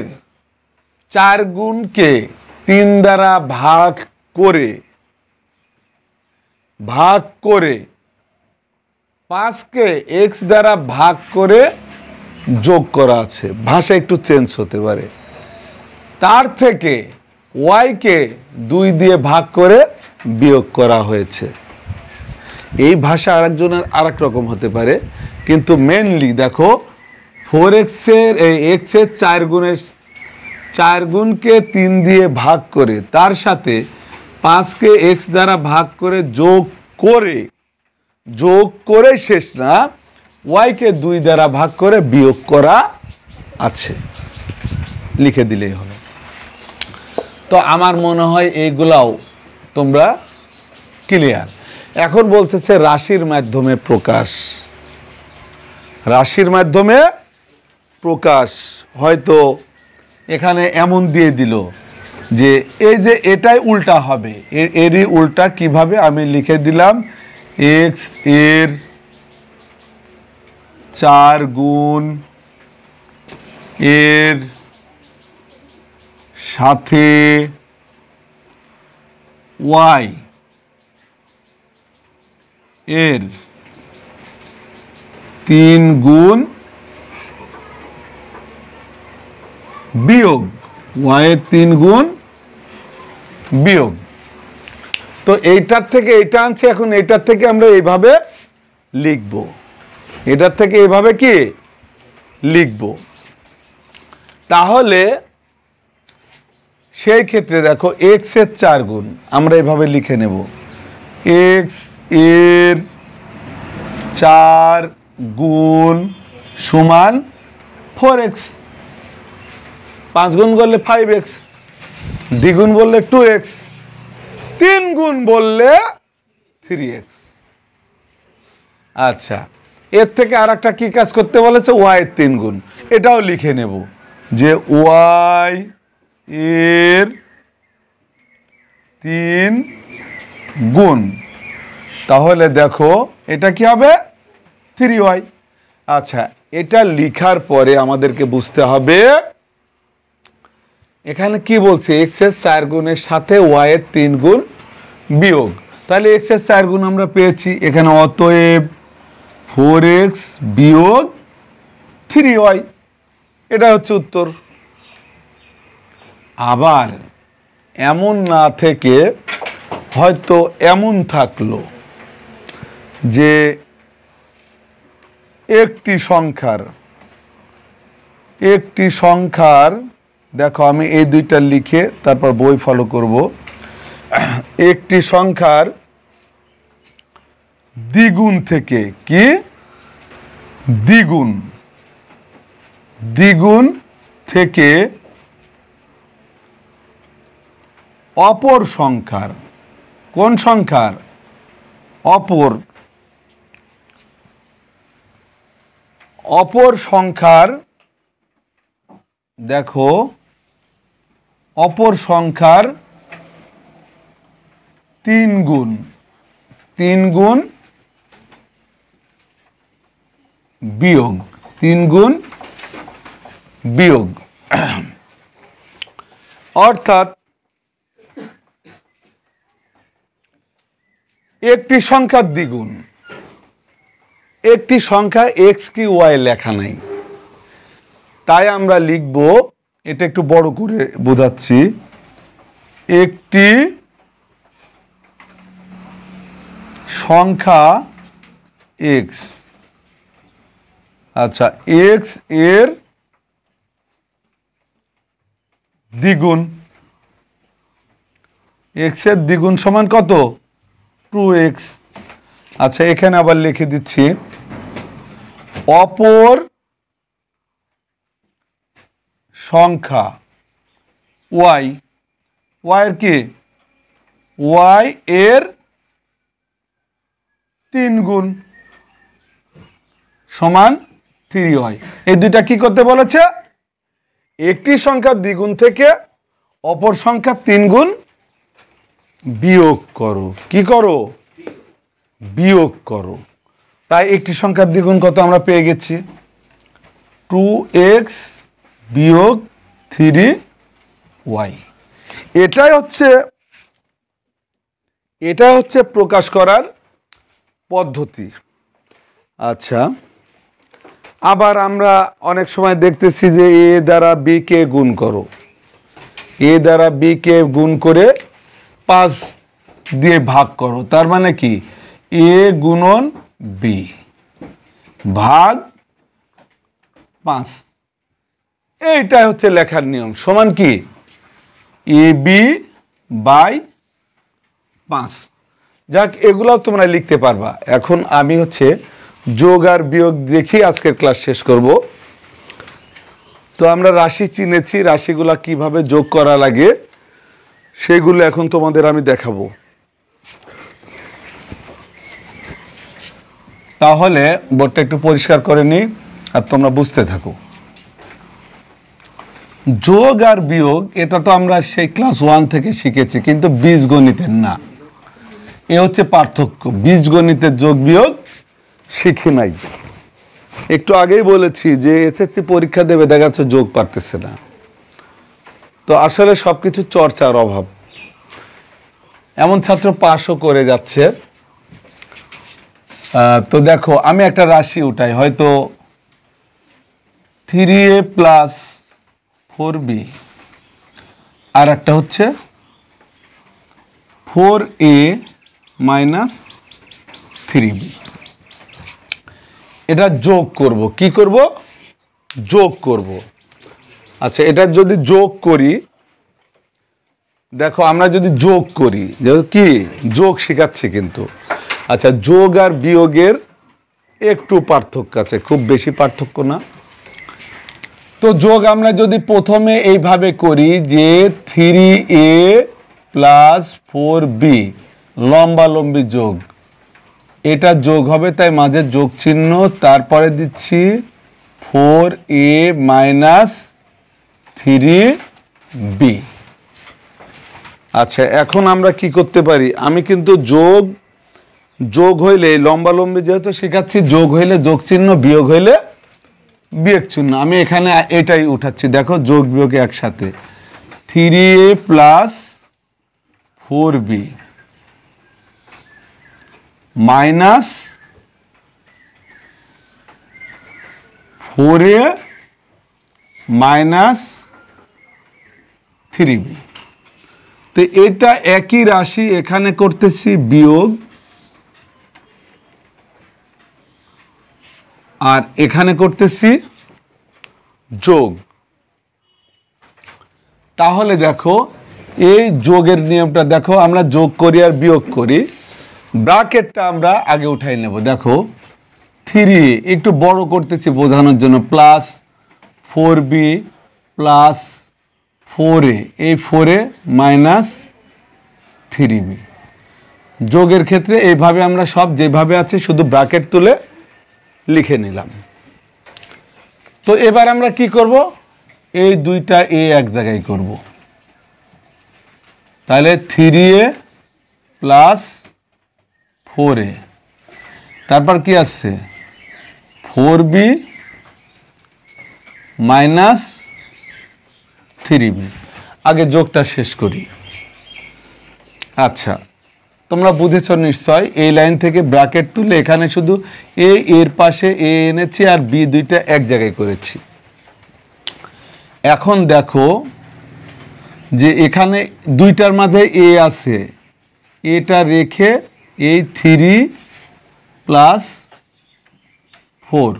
4 গুণকে 3 দ্বারা ভাগ করে 5কে x দ্বারা ভাগ করে যোগ করা আছে। ভাষা একটু চেঞ্জ হতে পারে। তার থেকে y কে 2 দিয়ে ভাগ করে বিয়োগ করা হয়েছে। এই ভাষা আরেকজনের আরেক রকম হতে পারে, কিন্তু মেনলি দেখো 4x এর x এর 4 গুণের 4 গুণকে 3 দিয়ে ভাগ করে তার সাথে 5কে x দ্বারা ভাগ করে যোগ করে শেষ না, y কে 2 দ্বারা ভাগ করে বিয়োগ করা আছে, লিখে দিলেই হলো। তো আমার মনে হয় এইগুলাও তোমরা ক্লিয়ার। এখন বলতেছে রাশির মাধ্যমে প্রকাশ। রাশির মাধ্যমে প্রকাশ, হয়তো এখানে এমন দিয়ে দিল যে এই যে এটাই উল্টা হবে, এরই উল্টা কিভাবে আমি লিখে দিলাম, x এর 4 গুণ এর সাথে y এর 3 গুণ বিয়োগ, y এর 3 গুণ বিয়োগ। তো এইটার থেকে এটা আনছি, এখন এইটার থেকে আমরা এইভাবে লিখব, এটার থেকে এইভাবে কি লিখব। তাহলে সেই ক্ষেত্রে দেখো x এর 4 গুণ আমরা এইভাবে লিখে নেব, x এর 4 গুণ সমান 4x, 5 গুণ করলে 5x, দ্বিগুণ বললে 2x, 3 গুণ বললে 3x। আচ্ছা, এর থেকে আর একটা কি কাজ করতে বলেছে, ওয়াই এর 3 গুণ। এটাও লিখে নেব যে ওয়াই এর 3 গুণ। তাহলে দেখো এটা কি হবে, 3y। আচ্ছা, এটা লিখার পরে আমাদেরকে বুঝতে হবে এখানে কি বলছে, এক্স এর 4 গুণের সাথে ওয়াই এর 3 গুণ বিয়োগ। তাহলে এক্স এর 4 গুণ আমরা পেয়েছি, এখানে অতএব 4x বিয়োগ 3y, এটা হচ্ছে উত্তর। আবার এমন না থেকে হয়তো এমন থাকলো যে একটি সংখ্যার দেখো আমি এই দুইটা লিখে তারপর বই ফলো করব। একটি সংখ্যার দ্বিগুণ থেকে কি দ্বিগুণ থেকে অপর সংখ্যার, কোন সংখ্যার, অপর সংখ্যার, দেখো অপর সংখ্যার 3 গুণ বিয়োগ, 3 গুণ বিয়োগ। অর্থাৎ একটি সংখ্যার দ্বিগুণ, একটি সংখ্যা এক্স কি ওয়াই লেখা নাই, তাই আমরা লিখব, এটা একটু বড় করে বোঝাচ্ছি, একটি সংখ্যা এক্স। আচ্ছা, এক্স এর দ্বিগুণ, এক্স এর দ্বিগুণ সমান কত, 2x। আচ্ছা, এখানে আবার লিখে দিচ্ছি অপর সংখ্যা ওয়াই, ওয়াই এর কি, ওয়াই এর 3 গুণ সমান 3y। এই দুইটা কি করতে বলেছে, একটি সংখ্যার দ্বিগুণ থেকে অপর সংখ্যার 3 গুণ বিয়োগ করো। কি করো, বিয়োগ করো। তাই একটি সংখ্যার দ্বিগুণ কত আমরা পেয়ে গেছি, 2x বিয়োগ 3y। এটাই হচ্ছে প্রকাশ করার পদ্ধতি। আচ্ছা, আবার আমরা অনেক সময় দেখতেছি যে এ দ্বারা বি কে গুণ করো, এ দ্বারা বি কে গুণ করে 5 দিয়ে ভাগ করো। তার মানে কি, এ গুণন বি ভাগ 5, এইটাই হচ্ছে লেখার নিয়ম। সমান কি, এ বি বাই 5। যাক, এগুলাও তোমরা লিখতে পারবা। এখন আমি যোগ আর বিয়োগ দেখি আজকের ক্লাস শেষ করব। তো আমরা রাশি চিনেছি, রাশিগুলা কিভাবে যোগ করা লাগে সেগুলো এখন তোমাদের আমি দেখাবো। তাহলে বোর্ডটা একটু পরিষ্কার করে নিই আর তোমরা বুঝতে থাকো। যোগ আর বিয়োগ এটা তো আমরা সেই ক্লাস 1 থেকে শিখেছি, কিন্তু বীজগণিতের না। এ হচ্ছে পার্থক্য, বীজগণিতের যোগ বিয়োগ শিখি নাই। একটু আগেই বলেছি যে এসএসসি পরীক্ষা দেবে, দেখা যাচ্ছে যোগ পারতেছে না। তো আসলে সবকিছু চর্চার অভাব, এমন ছাত্র পাশও করে যাচ্ছে। তো দেখো আমি একটা রাশি উঠাই, হয়তো 3a প্লাস 4b, আর একটা হচ্ছে 4a মাইনাস 3b। এটা যোগ করব, কি করব, যোগ করব। আচ্ছা, এটা যদি যোগ করি, দেখো আমরা যদি যোগ করি, কি যোগ শেখাচ্ছি কিন্তু। আচ্ছা, যোগ আর বিয়োগের একটু পার্থক্য আছে, খুব বেশি পার্থক্য না। তো যোগ আমরা যদি প্রথমে এইভাবে করি যে 3a প্লাস 4b লম্বালম্বি যোগ, এটা যোগ হবে, তাই মাঝে যোগ চিহ্ন, তারপরে দিচ্ছি 4a মাইনাস 3b। আচ্ছা, এখন আমরা কি করতে পারি, আমি কিন্তু যোগ হইলে লম্বালম্বি যেহেতু শেখাচ্ছি, যোগ হইলে যোগ চিহ্ন, বিয়োগ হইলে বিয়োগ চিহ্ন, আমি এখানে এটাই উঠাচ্ছি। দেখো যোগ বিয়োগ একসাথে, 3a plus 4b minus 4a minus 3b। তো এটা একই রাশি, এখানে করতেছি বিয়োগ আর এখানে করতেছি যোগ। তাহলে দেখো এই যোগের নিয়মটা দেখো, আমরা যোগ করি আর বিয়োগ করি, ব্র্যাকেটটা আমরা আগে উঠাই নেব। দেখো 3 একটু বড় করতেছি বোঝানোর জন্য, প্লাস 4b প্লাস 4a, এই 4a মাইনাস 3b। যোগের ক্ষেত্রে এইভাবে আমরা সব যেভাবে আছে শুধু ব্র্যাকেট তুলে লিখে নিলাম। তো এবার আমরা কি করব, এই দুইটা এ এক জায়গায় করব, তাহলে 3a প্লাস 4a, তারপর কি আসছে 4b মাইনাস 3b। আগে যোগটা শেষ করি। আচ্ছা, তোমরা বুঝেছ নিশ্চয়, এই লাইন থেকে ব্র্যাকেট তুলে এখানে শুধু এর পাশে এ এনেছি আর বি দুইটা এক জায়গায় করেছি। এখন দেখো যে এখানে দুইটার মাঝে এ আছে, এটা রেখে এই 3 প্লাস 4,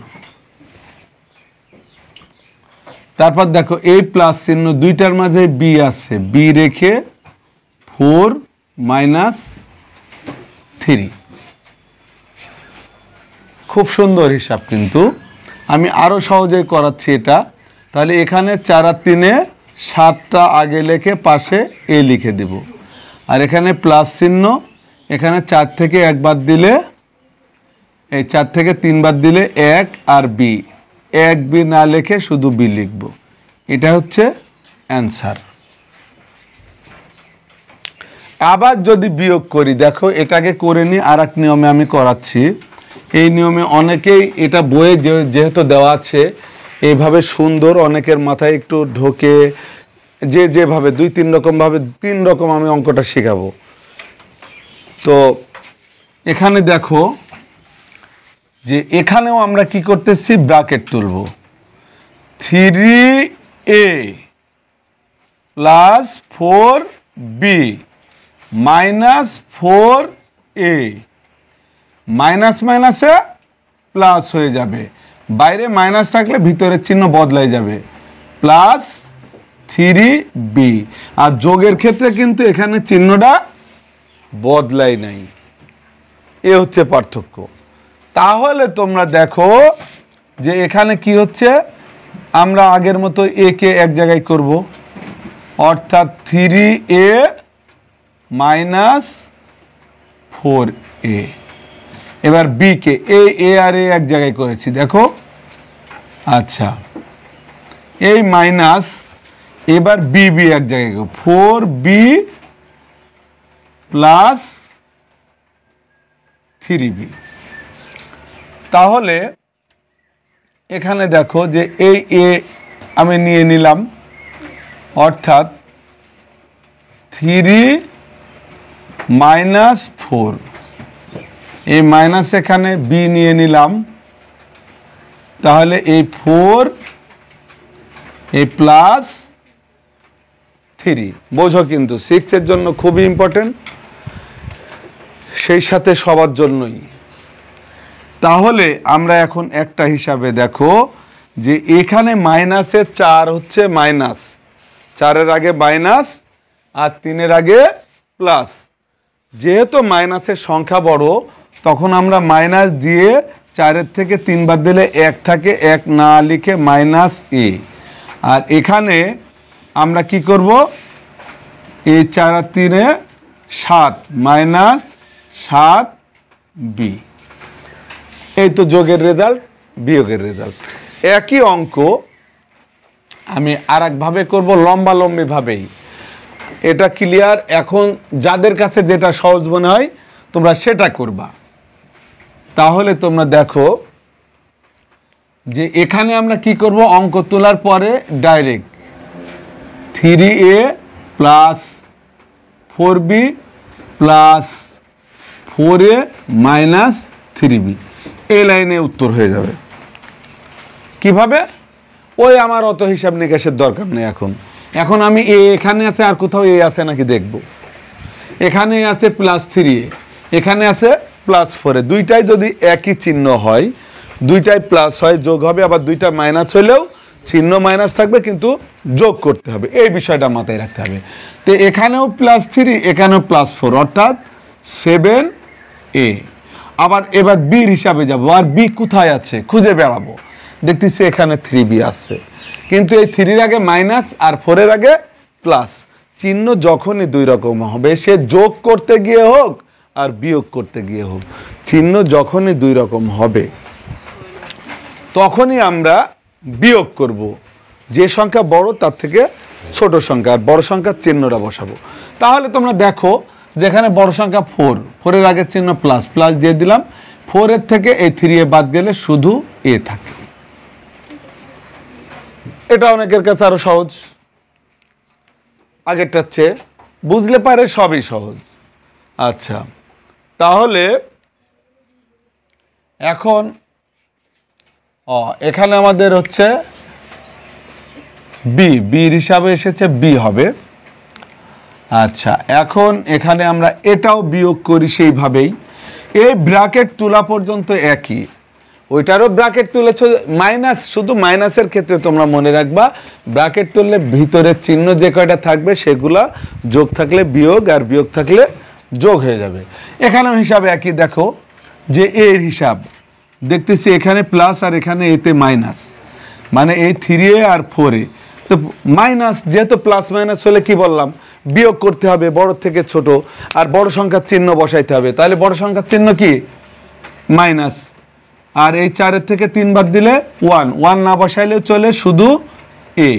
তারপর দেখো এই প্লাস চিহ্ন, দুইটার মাঝে বি আছে, বি রেখে 4 মাইনাস 3। খুব সুন্দর হিসাব, কিন্তু আমি আরো সহজে করাচ্ছি এটা। তাহলে এখানে 4 আর 3-এ 7টা আগে লিখে পাশে এ লিখে দেব, আর এখানে প্লাস চিহ্ন, এখানে 4 থেকে 1 বাদ দিলে, এই 4 থেকে 3 বাদ দিলে 1 আর বি, 1 বি না লিখে শুধু বি লিখব। এটা হচ্ছে অ্যান্সার। আবার যদি বিয়োগ করি, দেখো এটাকে করে নিই, আর এক নিয়মে আমি করাচ্ছি। এই নিয়মে অনেকেই এটা বইয়ে যেহেতু দেওয়া আছে এইভাবে সুন্দর, অনেকের মাথায় একটু ঢোকে, যেভাবে 2-3 রকমভাবে 3 রকম আমি অঙ্কটা শেখাবো। তো এখানে দেখো যে এখানেও আমরা কি করতেছি, ব্র্যাকেট তুলব, 3a plus 4b minus 4a, minus মাইনাসে প্লাস হয়ে যাবে, বাইরে মাইনাস থাকলে ভিতরের চিহ্ন বদলাই যাবে, প্লাস 3b। আর যোগের ক্ষেত্রে কিন্তু এখানে চিহ্নটা বদলাই নাই, এ হচ্ছে পার্থক্য। তাহলে তোমরা দেখো যে এখানে কি হচ্ছে, আমরা আগের মতো এ কে এক জায়গায় করব, অর্থাৎ 3a মাইনাস 4a। এবার বি কে এ আর এ এক জায়গায় করেছি, দেখো। আচ্ছা, এই মাইনাস, এবার বি এক জায়গায়, 4b প্লাস 3b। তাহলে এখানে দেখো যে এই এ আমি নিয়ে নিলাম, অর্থাৎ 3 মাইনাস 4, এই মাইনাস এখানে বি নিয়ে নিলাম, তাহলে এই 4 এই প্লাস 3। বোঝো কিন্তু 6 এর জন্য খুবই ইম্পর্টেন্ট, সেই সাথে সবার জন্যই। তাহলে আমরা এখন একটা হিসাবে দেখো যে এখানে মাইনাসের 4 হচ্ছে মাইনাস, 4-এর আগে মাইনাস আর 3-এর আগে প্লাস। যেহেতু মাইনাসের সংখ্যা বড়, তখন আমরা মাইনাস দিয়ে 4-এর থেকে 3 বাদ দিলে 1 থাকে, 1 না লিখে মাইনাস এ। আর এখানে আমরা কি করব, এই 4 আর 3-এ 7 মাইনাস 7b। এই তো যোগের রেজাল্ট, বিয়োগের রেজাল্ট। একই অঙ্ক আমি আর একভাবে করবো, লম্বালম্বি ভাবেই। এটা ক্লিয়ার? এখন যাদের কাছে যেটা সহজ মনে হয় তোমরা সেটা করবা। তাহলে তোমরা দেখো যে এখানে আমরা কি করব, অঙ্ক তোলার পরে direct 3a plus 4b plus 4a minus 3b, এই লাইনে উত্তর হয়ে যাবে। কিভাবে? ওই আমার অত হিসাব নিকাশের দরকার নেই। এখন আমি এখানে আছে, আর কোথাও এ আছে নাকি দেখব। এখানে আছে প্লাস 3a, এখানে আছে প্লাস 4a, দুইটাই যদি একই চিহ্ন হয়, দুইটাই প্লাস হয় যোগ হবে, আবার দুইটা মাইনাস হলেও চিহ্ন মাইনাস থাকবে, কিন্তু যোগ করতে হবে, এই বিষয়টা মাথায় রাখতে হবে। তো এখানেও প্লাস 3, এখানেও প্লাস 4, অর্থাৎ 7a। আবার এবার বির হিসাবে যাব, আর বি কোথায় আছে খুঁজে বেড়াবো। দেখতেছি এখানে 3b আছে, কিন্তু এই 3-র আগে মাইনাস আর 4-এর আগে প্লাস। চিহ্ন যখনই দুই রকম হবে, সে যোগ করতে গিয়ে হোক আর বিয়োগ করতে গিয়ে হোক, চিহ্ন যখনই দুই রকম হবে তখনই আমরা বিয়োগ করব। যে সংখ্যা বড় তার থেকে ছোট সংখ্যা, আর বড় সংখ্যার চিহ্নটা বসাবো। তাহলে তোমরা দেখো যেখানে বড় সংখ্যা 4, 4-এর আগের চিহ্ন প্লাস, প্লাস দিয়ে দিলাম। 4-এর থেকে এই 3a বাদ গেলে শুধু a থাকে। এটা অনেকের কাছে আরো সহজ, আগেরটার চেয়ে বুঝলে পারে সবই সহজ। আচ্ছা, তাহলে এখন এখানে আমাদের হচ্ছে বির হিসাবে এসেছে, বি হবে। আচ্ছা, এখন এখানে আমরা এটাও বিয়োগ করি সেইভাবেই। এই ব্র্যাকেট তোলা পর্যন্ত একই, ওইটারও ব্র্যাকেট তুলেছ মাইনাস, শুধু মাইনাসের ক্ষেত্রে তোমরা মনে রাখবা ব্র্যাকেট তুললে ভিতরের চিহ্ন যে কয়টা থাকবে সেগুলা যোগ থাকলে বিয়োগ, আর বিয়োগ থাকলে যোগ হয়ে যাবে। এখানেও হিসাবে একই। দেখো যে এর হিসাব দেখতেছি এখানে প্লাস আর এখানে এতে মাইনাস, মানে এই 3a আর 4a, তো মাইনাস যেহেতু প্লাস মাইনাস হলে কি বললাম, বিয়োগ করতে হবে বড় থেকে ছোট, আর বড় সংখ্যার চিহ্ন বসাইতে হবে। তাহলে বড় সংখ্যার চিহ্ন কি? মাইনাস। আর এই 4-এর থেকে 3 বাদ দিলে 1 না বসাইলেও চলে, শুধু a।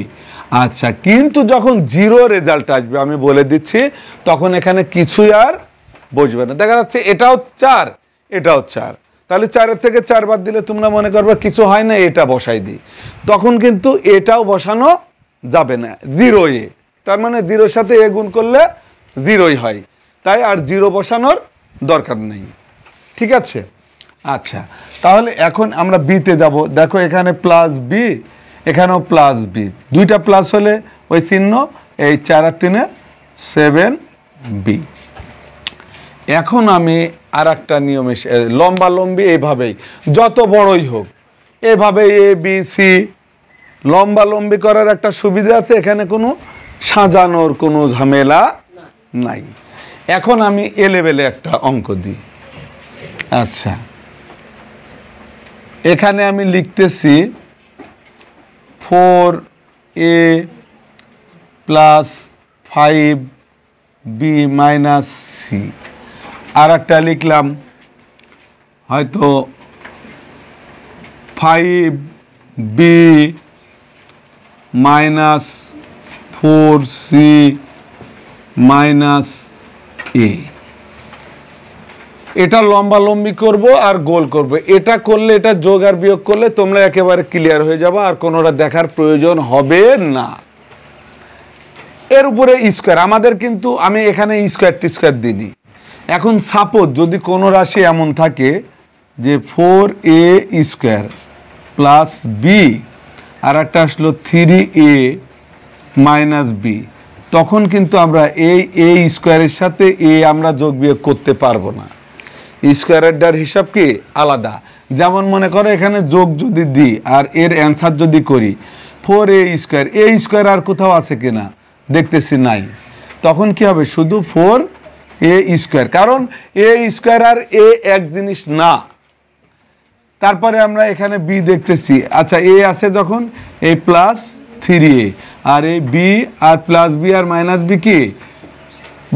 আচ্ছা, কিন্তু যখন 0 রেজাল্ট আসবে আমি বলে দিচ্ছি, তখন এখানে কিছুই আর বসবে না। দেখা যাচ্ছে এটাও 4, এটাও 4, তাহলে 4-এর থেকে 4 বাদ দিলে তোমরা মনে করবে কিছু হয় না, এটা বসাই দিই, তখন কিন্তু এটাও বসানো যাবে না, 0a। তার মানে 0-এর সাথে a গুণ করলে 0ই হয়, তাই আর 0 বসানোর দরকার নেই। ঠিক আছে? আচ্ছা, তাহলে এখন আমরা বিতে যাব। দেখো এখানে প্লাস বি, এখানেও প্লাস বি, দুইটা প্লাস হলে ওই চিহ্ন, এই 4 আর 3-এ 7b। এখন আমি আর একটা নিয়মে লম্বালম্বি এইভাবেই, যত বড়ই হোক এভাবে এ বি সি লম্বালম্বি করার একটা সুবিধা আছে, এখানে কোনো সাজানোর কোনো ঝামেলা নাই। এখন আমি এ লেভেলে একটা অঙ্ক দিই। আচ্ছা, এখানে আমি লিখতেছি 4a plus 5b minus C, আর একটা লিখলাম হয়তো 5b মাইনাস 4c মাইনাস এ। এটা লম্বালম্বি করব আর গোল করব। এটা করলে, এটা যোগ আর বিয়োগ করলে তোমরা একেবারে ক্লিয়ার হয়ে যাবে, আর কোনোটা দেখার প্রয়োজন হবে না। এর উপরে স্কোয়ার আমাদের, কিন্তু আমি এখানে স্কোয়ার টি স্কোয়ার দিইনি। এখন সাপোজ যদি কোনো রাশি এমন থাকে যে 4a স্কোয়ার প্লাস বি, আর একটা আসলো 3a মাইনাস বি, তখন কিন্তু আমরা এই স্কোয়ারের সাথে এ আমরা যোগ বিয়োগ করতে পারবো না। স্কোয়ারের হিসাব কি আলাদা। যেমন মনে করো এখানে যোগ যদি দিই আর এর অ্যান্সার যদি করি 4a স্কোয়ার, এ স্কোয়ার আর কোথাও আছে কিনা দেখতেছি নাই, তখন কি হবে? শুধু 4a স্কোয়ার, কারণ এ স্কোয়ার আর এ এক জিনিস না। তারপরে আমরা এখানে বি দেখতেছি, আচ্ছা এ আছে যখন, এই প্লাস 3a, আর এই বি আর প্লাস বি আর মাইনাস বি কি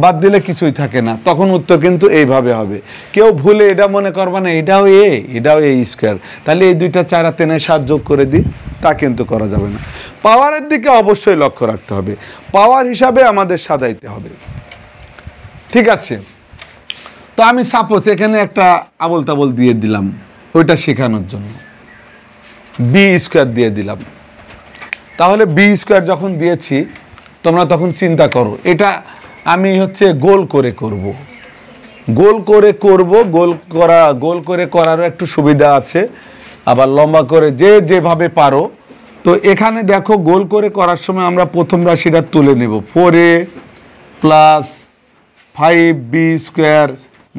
বাদ দিলে কিছুই থাকে না, তখন উত্তর কিন্তু এইভাবে হবে। কেউ ভুলে এটা মনে করবা না এটাও এ এটাও এ স্কোয়ার, তাহলে এই দুইটা 4 আর 3 7 যোগ করে দিই, তা কিন্তু করা যাবে না। পাওয়ারের দিকে অবশ্যই লক্ষ্য রাখতে হবে, পাওয়ার হিসাবে আমাদের সাজাইতে হবে, ঠিক আছে। তো আমি সাপোজ এখানে একটা আবল তাবল দিয়ে দিলাম ওইটা শেখানোর জন্য, বি স্কোয়ার দিয়ে দিলাম। তাহলে বি স্কোয়ার যখন দিয়েছি তোমরা তখন চিন্তা করো, এটা আমি হচ্ছে গোল করে করব, গোল করে করব, গোল করে করারও একটু সুবিধা আছে, আবার লম্বা করে যে যেভাবে পারো। তো এখানে দেখো গোল করে করার সময় আমরা প্রথম রাশিটা তুলে নেব, 4a plus 5b square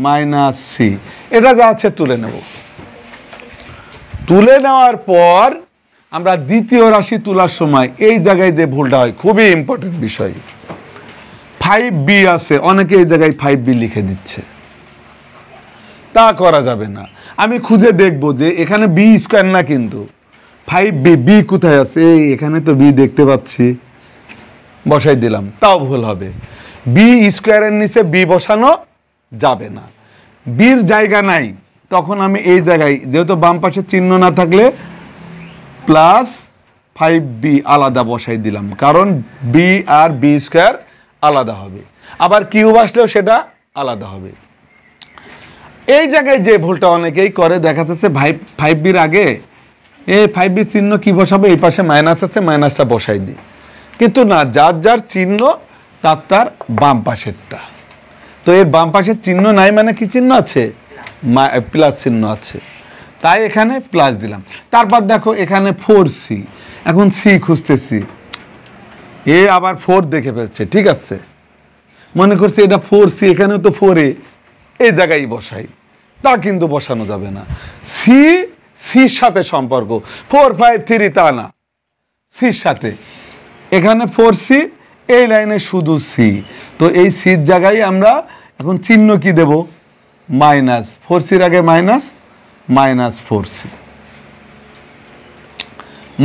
minus C, এটা যা আছে তুলে নেব। তুলে নেওয়ার পর আমরা দ্বিতীয় রাশি তোলার সময় এই জায়গায় যে ভুলটা হয়, খুবই ইম্পর্টেন্ট বিষয়, 5b আছে, অনেকে এই জায়গায় 5b লিখে দিচ্ছে, তা করা যাবে না। আমি খুঁজে দেখব যে এখানে বি স্কোয়ার না, কিন্তু 5b, বি কোথায় আছে, এখানে তো বি দেখতে পাচ্ছি, বসাই দিলাম, তাও ভুল হবে। বি স্কোয়ারের নিচে বি বসানো যাবে না, বির জায়গা নাই, তখন আমি এই জায়গায় যেহেতু বাম পাশে চিহ্ন না থাকলে প্লাস 5b আলাদা বসাই দিলাম, কারণ বি আর বি স্কোয়ার আলাদা হবে, আবার কিউব আসলেও সেটা আলাদা হবে। এই জায়গায় যে ভুলটা অনেকেই করে, দেখা যাচ্ছে 5bর আগে এই 5b চিহ্ন কি বসাবো, এই পাশে মাইনাস আছে, মাইনাসটা বসাই দিই, কিন্তু না, যার যার চিহ্ন তার বাম পাশেরটা। তো এর বাম পাশের চিহ্ন নাই মানে কি চিহ্ন আছে, প্লাস চিহ্ন আছে, তাই এখানে প্লাস দিলাম। তারপর দেখো এখানে 4c, এখন সি খুঁজতেছি, এ আবার 4 দেখে ফেলছে, ঠিক আছে, মনে করছে এটা 4c, এখানেও তো 4a, এই জায়গায় বসাই, তা কিন্তু বসানো যাবে না। সির সাথে সম্পর্ক, 4 5 3 তা না, সির সাথে, এখানে 4c, এই লাইনে শুধু সি, তো এই সির জায়গায় আমরা এখন চিহ্ন কি দেব, মাইনাস, 4cর আগে মাইনাস, মাইনাস 4c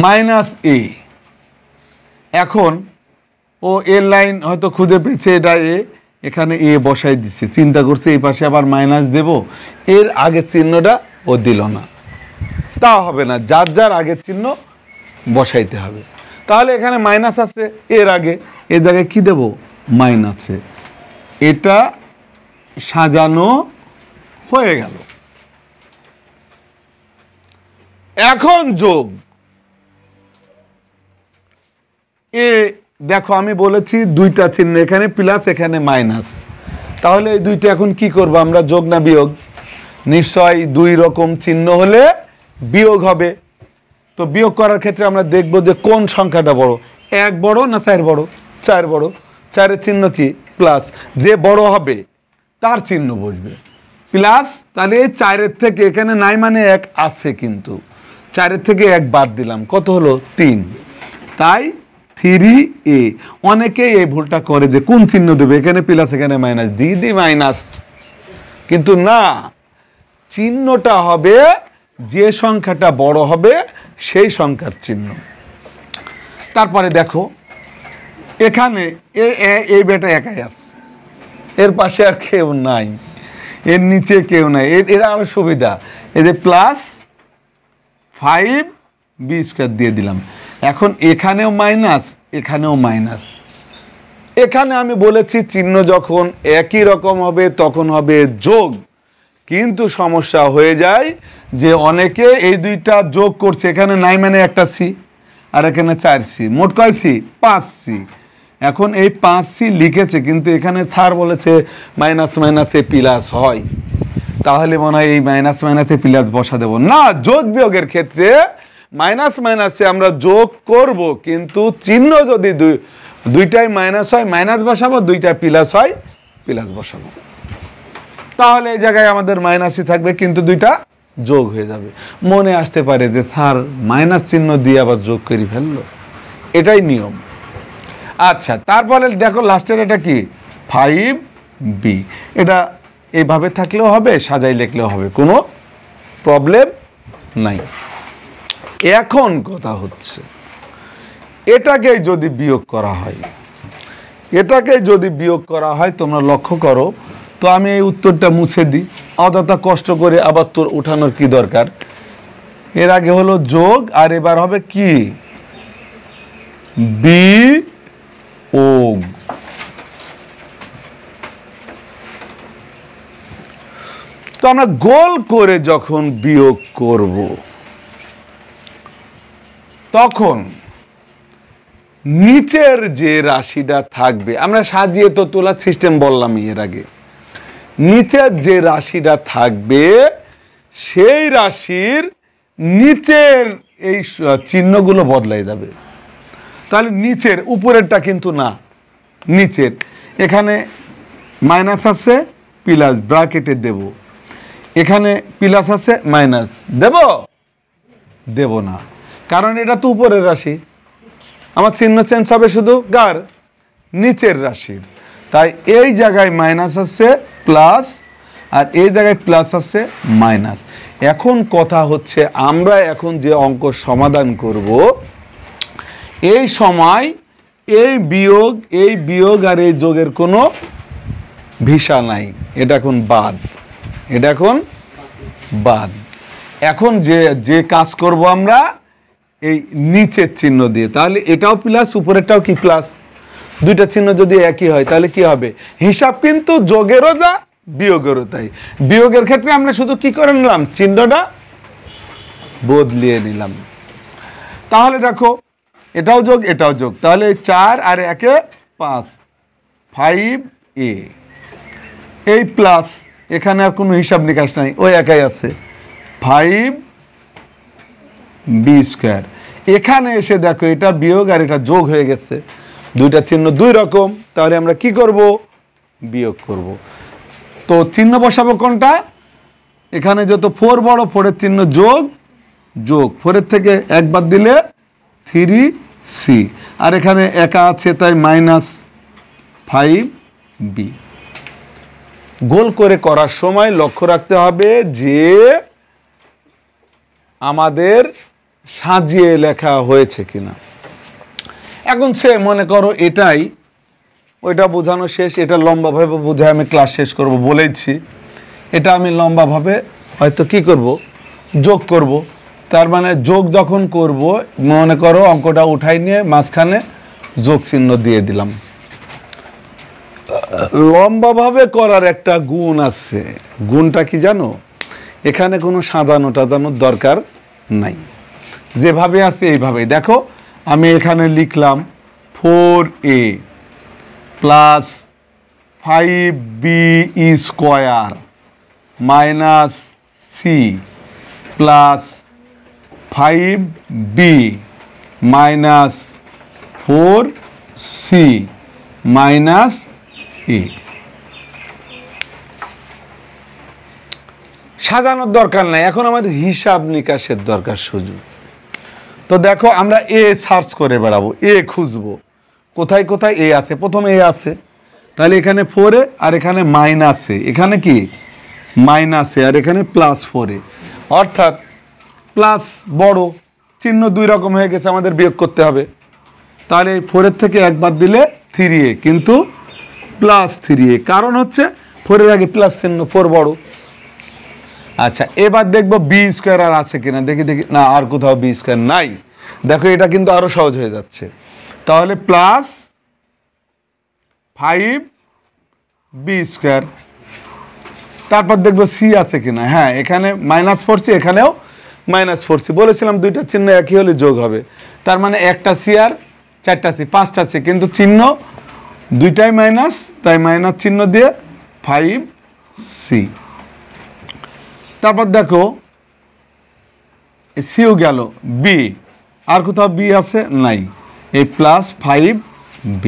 মাইনাস এ। এখন ও এর লাইন হয়তো খুঁজে পেয়েছে, এটা এ, এখানে এ বসাই দিচ্ছে, চিন্তা করছে এই পাশে আবার মাইনাস দেব, এর আগের চিহ্নটা ও দিল না, তা হবে না, যার যার আগের চিহ্ন বসাইতে হবে। তাহলে এখানে মাইনাস আছে এর আগে, এ জায়গায় কি দেব, মাইনাসে, এটা সাজানো হয়ে গেল। এখন যোগ, এ দেখো আমি বলেছি দুইটা চিহ্ন, এখানে প্লাস এখানে মাইনাস, তাহলে এই দুইটা এখন কি করব আমরা, যোগ না বিয়োগ, নিশ্চয় দুই রকম চিহ্ন হলে বিয়োগ হবে। তো বিয়োগ করার ক্ষেত্রে আমরা দেখব যে কোন সংখ্যাটা বড়, 1 বড় না 4 বড়, 4 বড়, 4-এর চিহ্ন কি প্লাস, যে বড় হবে তার চিহ্ন বসবে প্লাস। তাহলে এই 4-এর থেকে এখানে নাই মানে 1 আছে, কিন্তু 4-এর থেকে 1 বাদ দিলাম, কত হলো 3, তাই 3a। অনেকেই এই ভুলটা করে যে কোন চিহ্ন দেবে, এখানে প্লাস এখানে মাইনাস, দিদি মাইনাস, কিন্তু না, চিহ্নটা হবে যে সংখ্যাটা বড় হবে সেই সংখ্যার চিহ্ন। তারপরে দেখো এখানে এই বেটা একাই আছে, এর পাশে আর কেউ নাই, এর নিচে কেউ নাই, এর আরো সুবিধা, এই যে প্লাস 5b স্কোয়ার দিয়ে দিলাম। এখন এখানেও মাইনাস, এখানেও মাইনাস, এখানে আমি বলেছি চিহ্ন যখন একই রকম হবে তখন হবে যোগ, কিন্তু সমস্যা হয়ে যায় যে অনেকে এই দুইটা যোগ করছে, এখানে নাই মানে একটা সি আর এখানে 4c, মোট কয় সি, 5c। এখন এই 5c লিখেছে, কিন্তু এখানে স্যার বলেছে মাইনাস মাইনাসে প্লাস হয়, তাহলে মনে হয় এই মাইনাস মাইনাসে প্লাস বসা দেব না। যোগ বিয়োগের ক্ষেত্রে মাইনাস মাইনাসে আমরা যোগ করব, কিন্তু চিহ্ন যদি দুইটাই মাইনাস হয় মাইনাস বসাবো, দুইটা প্লাস হয় প্লাস বসাবো, তাহলে এই জায়গায় আমাদের মাইনাসই থাকবে, কিন্তু দুইটা যোগ হয়ে যাবে। মনে আসতে পারে যে স্যার মাইনাস চিহ্ন দিয়ে আবার যোগ করে ফেললো, এটাই নিয়ম। আচ্ছা, তারপরে দেখো লাস্টের এটা কি 5b, এটা এইভাবে থাকলেও হবে, সাজাই লিখলেও হবে, কোনো প্রবলেম নাই। এখন কথা হচ্ছে এটাকে যদি বিয়োগ করা হয়, এটাকে যদি বিয়োগ করা হয় তোমরা লক্ষ্য করো, তো আমি এই উত্তরটা মুছে দিই, অযথা কষ্ট করে আবার তোর উঠানোর কি দরকার। এর আগে হলো যোগ, আর এবার হবে কি বিয়োগ। তো আমরা গোল করে যখন বিয়োগ করব তখন নিচের যে রাশিটা থাকবে, আমরা সাজিয়ে তো তোলার সিস্টেম বললাম এর আগে, নিচের যে রাশিটা থাকবে সেই রাশির নিচের এই চিহ্নগুলো বদলাই যাবে। তাহলে নিচের, উপরেরটা কিন্তু না, নিচের। এখানে মাইনাস আছে, প্লাস ব্র্যাকেটে দেব, এখানে প্লাস আছে, মাইনাস দেব দেব না, কারণ এটা তো উপরের রাশি, আমার চিহ্ন চেঞ্জ হবে শুধু কার, নিচের রাশির। তাই এই জায়গায় মাইনাস আছে প্লাস, আর এই জায়গায় প্লাস আছে মাইনাস। এখন কথা হচ্ছে আমরা এখন যে অঙ্ক সমাধান করব এই সময় এই বিয়োগ আর এই যোগের কোনো ভিসা নাই, এটা এখন বাদ, এটা এখন বাদ। এখন যে কাজ করব আমরা এই নিচের চিহ্ন দিয়ে, তাহলে এটাও প্লাস উপরেরটাও কি প্লাস, দুইটা চিহ্ন যদি একই হয় তাহলে কি হবে, হিসাব কিন্তু যোগেরও যা বিয়োগেরও তাই। বিয়োগের ক্ষেত্রে আমরা শুধু কি করে নিলাম, চিহ্নটা বদলিয়ে নিলাম। তাহলে দেখো এটাও যোগ এটাও যোগ, তাহলে 4 আর 1 5, 5a, এই প্লাস, এখানে আর কোনো হিসাব নিকাশ নাই, ওই একাই আছে 5b স্কয়ার। এখানে এসে দেখো এটা বিয়োগ আর এটা যোগ হয়ে গেছে, দুইটা চিহ্ন দুই রকম, তাহলে আমরা কি করব, বিয়োগ করব। তো চিহ্ন বসাবো কোনটা, এখানে যত 4 বড়, 4-এর চিহ্ন যোগ যোগ, 4-এর থেকে 1 বাদ দিলে 3c, আর এখানে একা আছে তাই -5b। গোল করে করার সময় লক্ষ্য রাখতে হবে যে আমাদের সাজিয়ে লেখা হয়েছে কিনা। এখন সে মনে করো এটাই, ওইটা বোঝানো শেষ, এটা লম্বাভাবে বোঝায় আমি ক্লাস শেষ করব বলেছি, এটা আমি লম্বাভাবে হয়তো কি করব, যোগ করব। তার মানে যোগ যখন করব, মনে করো অঙ্কটা উঠাই নিয়ে মাঝখানে যোগ চিহ্ন দিয়ে দিলাম। লম্বাভাবে করার একটা গুণ আছে, গুণটা কি জানো, এখানে কোনো সাজানো টাজানোর দরকার নাই, যেভাবে আছে এইভাবেই। দেখো আমি এখানে লিখলাম 4a plus 5b square minus c plus 5b minus 4c minus a। সাজানোর দরকার নাই, এখন আমাদের হিসাব নিকাশের দরকার শুধু। তো দেখো আমরা এ সার্চ করে বেড়াবো, এ খুঁজবো কোথায় কোথায় এ আছে। প্রথমে এ আছে, তাহলে এখানে 4a আর এখানে মাইনাসে, এখানে কি মাইনাসে আর এখানে প্লাস 4a, অর্থাৎ প্লাস বড়, চিহ্ন দুই রকম হয়ে গেছে, আমাদের বিয়োগ করতে হবে। তাহলে 4-এর থেকে 1 বাদ দিলে 3a, কিন্তু প্লাস 3a, কারণ হচ্ছে 4-এর আগে প্লাস চিহ্ন, 4 বড়। আচ্ছা এবার দেখবো বি স্কয়ার আর আছে কিনা, দেখি দেখি, না আর কোথাও বি স্কয়ার নাই। দেখো এটা কিন্তু আরো সহজ হয়ে যাচ্ছে, তাহলে প্লাস 5b স্কয়ার। তারপর দেখবো সি আছে কিনা, হ্যাঁ এখানে -4c, এখানেও -4c, বলেছিলাম দুইটা চিহ্ন একই হলে যোগ হবে। তার মানে একটা সি আর 4টা সি, 5টা সি, কিন্তু চিহ্ন দুইটাই মাইনাস, তাই মাইনাস চিহ্ন দিয়ে 5c। তারপর দেখো সিও গেল, বি আর কোথাও বি আছে নাই, এই প্লাস 5b।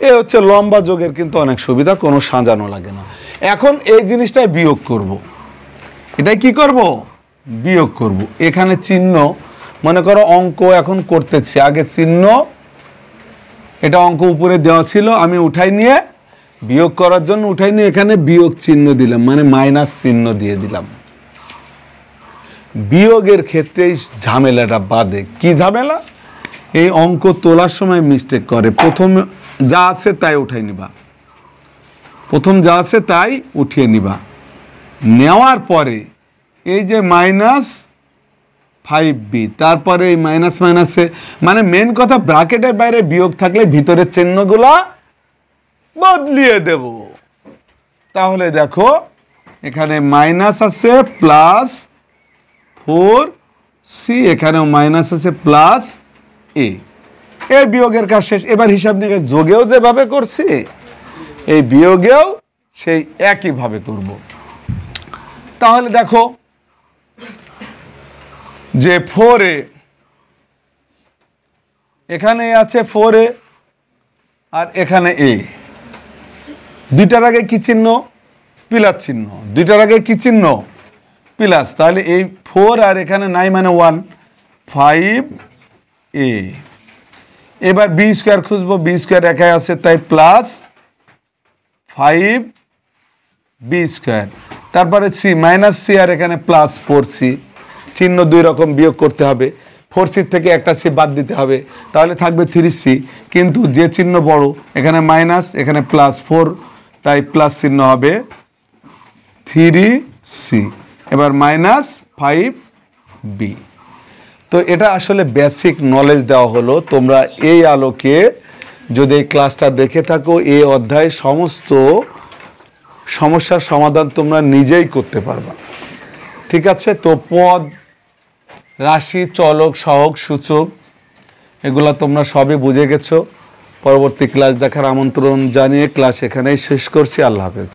এ হচ্ছে লম্বা যোগের কিন্তু অনেক সুবিধা, কোনো সাজানো লাগে না। এখন এই জিনিসটাই বিয়োগ করব, এটাই কি করব, বিয়োগ করব। এখানে চিহ্ন, মনে করো অঙ্ক এখন করতেছি, আগে চিহ্ন, এটা অঙ্ক উপরে দেওয়া ছিল, আমি উঠাই নিয়ে বিয়োগ করার জন্য উঠাই নিয়ে এখানে বিয়োগ চিহ্ন দিলাম, মানে মাইনাস চিহ্ন দিয়ে দিলাম। বিয়োগের ক্ষেত্রে ঝামেলাটা বাদে, কি ঝামেলা, এই অঙ্ক তোলার সময় মিস্টেক করে। প্রথম যা আছে তাই উঠাই নিবা, প্রথম যা আছে তাই উঠিয়ে নিবা, নেওয়ার পরে এই যে -5b, তারপরে এই মাইনাস মাইনাসে, মানে মেন কথা ব্র্যাকেটের বাইরে বিয়োগ থাকলে ভিতরের চিহ্নগুলা বদলিয়ে দেব। তাহলে দেখো এখানে মাইনাস আছে +4c, এখানেও মাইনাস আছে +a। এই বিয়োগের কাজ শেষ। এবার হিসাব নিকাশ যোগেও যেভাবে করছি এই বিয়োগেও সেই একইভাবে করব। তাহলে দেখো যে 4a, এখানে আছে 4a আর এখানে a, দুইটার আগে কি চিহ্ন? প্লাস চিহ্ন। দুইটার আগে কি চিহ্ন? প্লাস। তাহলে এই 4 আর এখানে নাই মানে 1, 5a। এবার b স্কয়ার খুঁজবো, b স্কয়ার একাই আছে তাই +5b স্কয়ার। তারপরে c, -c আর এখানে +4c, চিহ্ন দুই রকম, বিয়োগ করতে হবে। 4c থেকে একটা c বাদ দিতে হবে, তাহলে থাকবে 3c, কিন্তু যে চিহ্ন বড়, এখানে মাইনাস এখানে +4, তাই প্লাস চিহ্ন হবে 3c। এবার -5b। তো এটা আসলে বেসিক নলেজ দেওয়া হলো। তোমরা এই আলোকে যদি এই ক্লাসটা দেখে থাকো, এই অধ্যায়ে সমস্ত সমস্যার সমাধান তোমরা নিজেই করতে পারবা। ঠিক আছে? তো পদ, রাশি, চলক, সহগ, সূচক এগুলা তোমরা সবই বুঝে গেছো। পরবর্তী ক্লাস দেখার আমন্ত্রণ জানিয়ে ক্লাস এখানেই শেষ করছি। আল্লাহ হাফেজ।